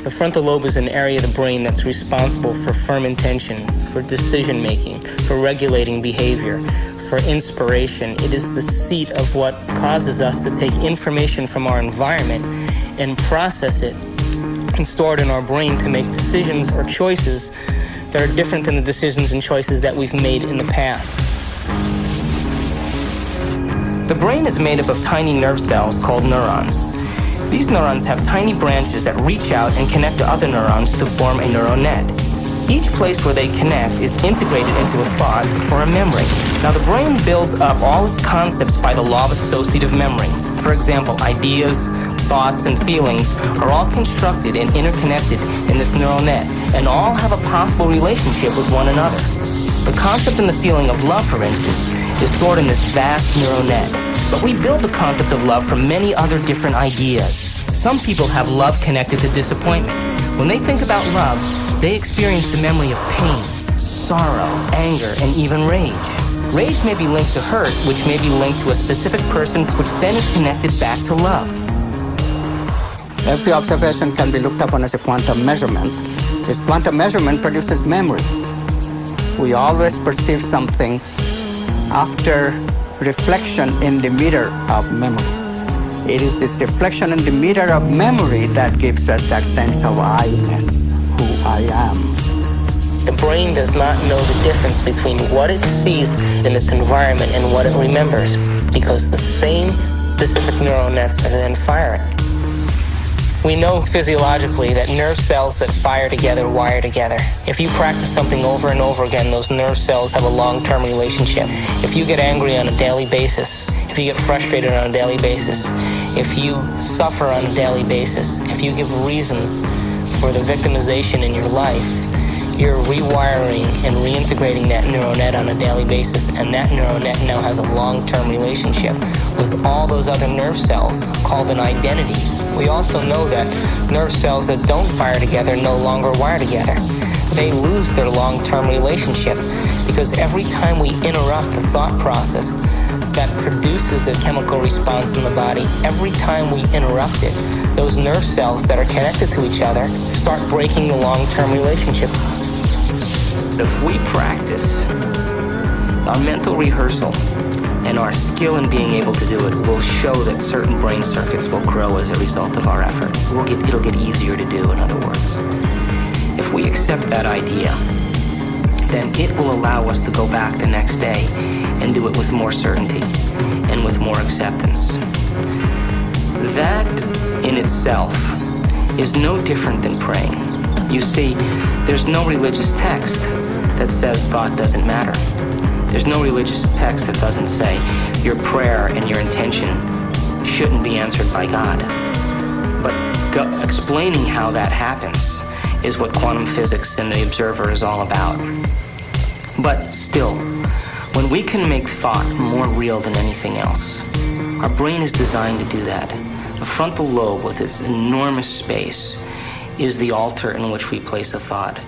The frontal lobe is an area of the brain that's responsible for firm intention, for decision making, for regulating behavior, for inspiration. It is the seat of what causes us to take information from our environment and process it and store it in our brain to make decisions or choices that are different than the decisions and choices that we've made in the past. The brain is made up of tiny nerve cells called neurons. These neurons have tiny branches that reach out and connect to other neurons to form a neural net. Each place where they connect is integrated into a thought or a memory. Now, the brain builds up all its concepts by the law of associative memory. For example, ideas, thoughts, and feelings are all constructed and interconnected in this neural net, and all have a possible relationship with one another. The concept and the feeling of love, for instance, is stored in this vast neural net. But we build the concept of love from many other different ideas. Some people have love connected to disappointment. When they think about love, they experience the memory of pain, sorrow, anger, and even rage. Rage may be linked to hurt, which may be linked to a specific person, which then is connected back to love. Every observation can be looked upon as a quantum measurement. This quantum measurement produces memory. We always perceive something after reflection in the mirror of memory. It is this reflection in the mirror of memory that gives us that sense of I-ness, who I am. The brain does not know the difference between what it sees in its environment and what it remembers, because the same specific neural nets are then firing. We know physiologically that nerve cells that fire together wire together. If you practice something over and over again, those nerve cells have a long-term relationship. If you get angry on a daily basis, if you get frustrated on a daily basis, if you suffer on a daily basis, if you give reasons for the victimization in your life, you're rewiring and reintegrating that neural net on a daily basis, and that neural net now has a long-term relationship with all those other nerve cells called an identity. We also know that nerve cells that don't fire together no longer wire together. They lose their long-term relationship because every time we interrupt the thought process that produces a chemical response in the body, every time we interrupt it, those nerve cells that are connected to each other start breaking the long-term relationship. If we practice our mental rehearsal and our skill in being able to do it will show that certain brain circuits will grow as a result of our effort. It'll get easier to do, in other words. If we accept that idea, then it will allow us to go back the next day and do it with more certainty and with more acceptance. That in itself is no different than praying. You see, there's no religious text that says thought doesn't matter. There's no religious text that doesn't say your prayer and your intention shouldn't be answered by God. But explaining how that happens is what quantum physics and the observer is all about. But still, when we can make thought more real than anything else, our brain is designed to do that. The frontal lobe with its enormous space is the altar in which we place a thought.